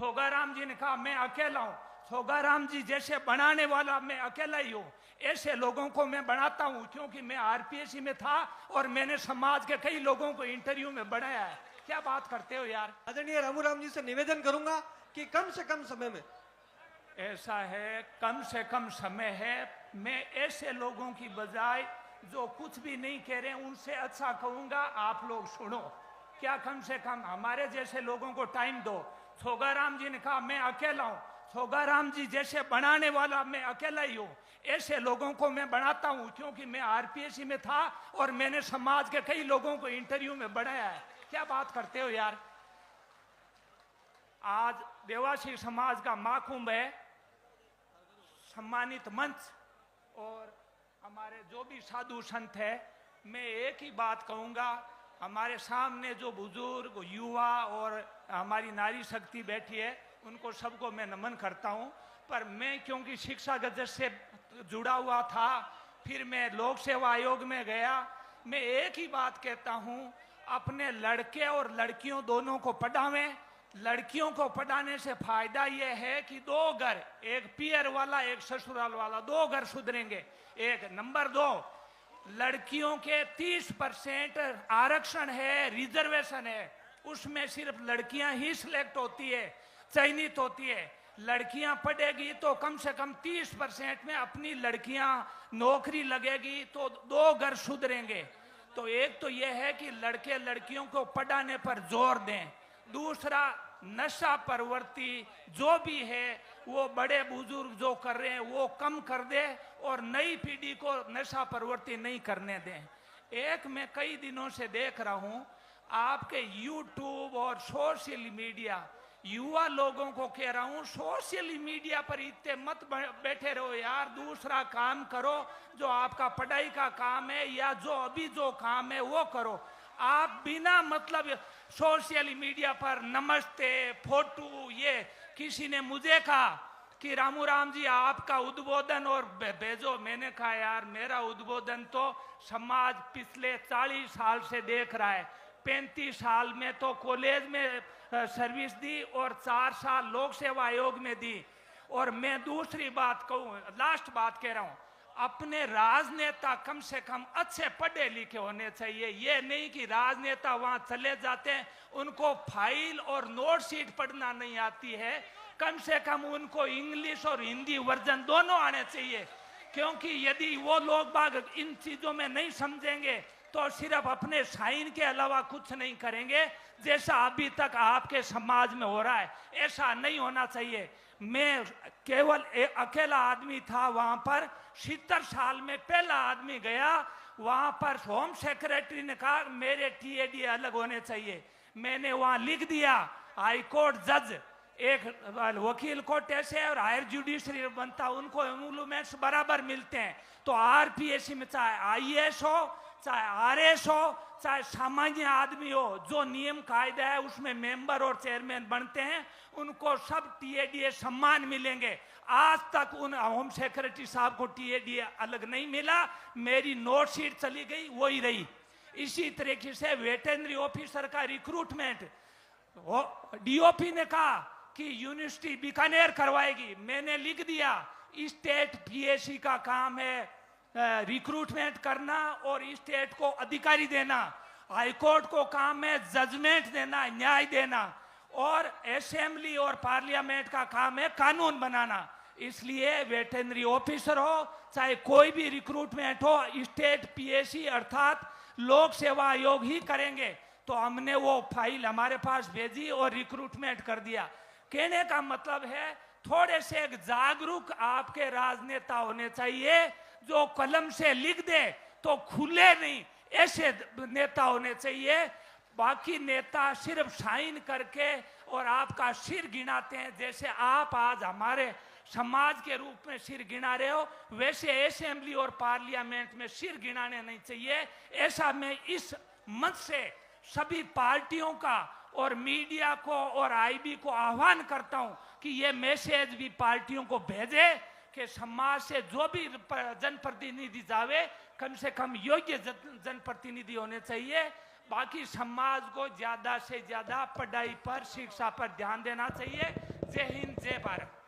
छोगाराम जी ने कहा मैं अकेला हूं, छोगाराम जी जैसे बनाने वाला मैं अकेला ही हूं। ऐसे लोगों को मैं बनाता हूं क्योंकि मैं आरपीएससी में था और मैंने समाज के कई लोगों को इंटरव्यू में बनाया है। क्या बात करते हो यार। आदरणीय रामूराम जी से निवेदन करूंगा कि कम से कम समय में, ऐसा है कम से कम समय है, मैं ऐसे लोगों की बजाय जो कुछ भी नहीं कह रहे उनसे अच्छा कहूंगा आप लोग सुनो। क्या कम से कम हमारे जैसे लोगों को टाइम दो। छोगाराम जी ने कहा मैं अकेला हूं, छोगाराम जी जैसे बनाने वाला मैं अकेला ही हूं। ऐसे लोगों को मैं बनाता हूं क्योंकि मैं आरपीएससी में था और मैंने समाज के कई लोगों को इंटरव्यू में बनाया है। क्या बात करते हो यार। आज देवासी समाज का महाकुंभ है, सम्मानित मंच और हमारे जो भी साधु संत है, मैं एक ही बात कहूंगा, हमारे सामने जो बुजुर्ग युवा और हमारी नारी शक्ति बैठी है उनको सबको मैं नमन करता हूं। पर मैं क्योंकि शिक्षा गजट से जुड़ा हुआ था, फिर मैं लोक सेवा आयोग में गया, मैं एक ही बात कहता हूं, अपने लड़के और लड़कियों दोनों को पढ़ावें। लड़कियों को पढ़ाने से फायदा यह है कि दो घर, एक पियर वाला एक ससुराल वाला, दो घर सुधरेंगे। एक नंबर दो, लड़कियों के 30% आरक्षण है, रिजर्वेशन है, उसमें सिर्फ लड़कियां ही सिलेक्ट होती है, चयनित होती है। लड़कियां पढ़ेगी तो कम से कम 30% में अपनी लड़कियां नौकरी लगेगी तो दो घर सुधरेंगे। तो एक तो यह है कि लड़के लड़कियों को पढ़ाने पर जोर दें। दूसरा, नशा प्रवृत्ति जो भी है वो बड़े बुजुर्ग जो कर रहे हैं वो कम कर दे और नई पीढ़ी को नशा प्रवृत्ति नहीं करने दें। एक मैं कई दिनों से देख रहा हूं आपके यूट्यूब और सोशल मीडिया, युवा लोगों को कह रहा हूं सोशल मीडिया पर इतने मत बैठे रहो यार, दूसरा काम करो जो आपका पढ़ाई का काम है या जो अभी जो काम है वो करो। आप बिना मतलब सोशल मीडिया पर नमस्ते फोटो, ये किसी ने मुझे कहा कि रामूराम जी आपका उद्बोधन और भेजो। मैंने कहा यार मेरा उद्बोधन तो समाज पिछले 40 साल से देख रहा है। 35 साल में तो कॉलेज में सर्विस दी और 4 साल लोक सेवा आयोग में दी। और मैं दूसरी बात कहूँ, लास्ट बात कह रहा हूँ, अपने राजनेता कम से कम अच्छे पढ़े लिखे होने चाहिए। ये नहीं कि राजनेता वहां चले जाते हैं उनको फाइल और नोट शीट पढ़ना नहीं आती है, कम से कम उनको इंग्लिश और हिंदी वर्जन दोनों आने चाहिए। क्योंकि यदि वो लोग बाग इन चीजों में नहीं समझेंगे तो सिर्फ अपने साइन के अलावा कुछ नहीं करेंगे, जैसा अभी तक आपके समाज में हो रहा है। ऐसा नहीं होना चाहिए। मैं केवल एक अकेला आदमी था वहां पर, 70 साल में पहला आदमी गया वहां पर। होम सेक्रेटरी ने कहा मेरे टीएडी अलग होने चाहिए, मैंने वहां लिख दिया। हाई कोर्ट जज, एक वकील कोर्ट ऐसे और हायर जुडिशरी बनता, उनको एमुलमेंट्स बराबर मिलते हैं। तो आरपीएससी में चाहे आईएएस हो, चाहे आरएस हो, चाहे सामान्य आदमी हो, जो नियम कायदा है उसमें मेंबर और चेयरमैन बनते हैं, उनको सब टीएडीए सम्मान मिलेंगे। आज तक उन होम सेक्रेटरी साहब को टीएडीए अलग नहीं मिला, मेरी नोट शीट चली गई वही रही। इसी तरीके से वेटरनरी ऑफिसर का रिक्रूटमेंट डीओपी ने कहा कि यूनिवर्सिटी बीकानेर करवाएगी, मैंने लिख दिया स्टेट पीएससी का काम है रिक्रूटमेंट करना और स्टेट को अधिकारी देना, हाईकोर्ट को काम है जजमेंट देना, न्याय देना, और असेंबली और पार्लियामेंट का काम है कानून बनाना। इसलिए वेटरनरी ऑफिसर हो चाहे कोई भी रिक्रूटमेंट हो, स्टेट पीएससी अर्थात लोक सेवा आयोग ही करेंगे। तो हमने वो फाइल हमारे पास भेजी और रिक्रूटमेंट कर दिया। कहने का मतलब है थोड़े से एक जागरूक आपके राजनेता होने चाहिए, जो कलम से लिख दे तो खुले नहीं, ऐसे नेता होने चाहिए। बाकी नेता सिर्फ साइन करके और आपका सिर गिनाते हैं, जैसे आप आज हमारे समाज के रूप में सिर गिना रहे हो, वैसे असेंबली और पार्लियामेंट में सिर गिनाने नहीं चाहिए। ऐसा मैं इस मंच से सभी पार्टियों का और मीडिया को और आईबी को आह्वान करता हूं कि ये मैसेज भी पार्टियों को भेजे कि समाज से जो भी जनप्रतिनिधि जावे कम से कम योग्य जनप्रतिनिधि होने चाहिए। बाकी समाज को ज्यादा से ज्यादा पढ़ाई पर, शिक्षा पर ध्यान देना चाहिए। जय हिंद, जय भारत।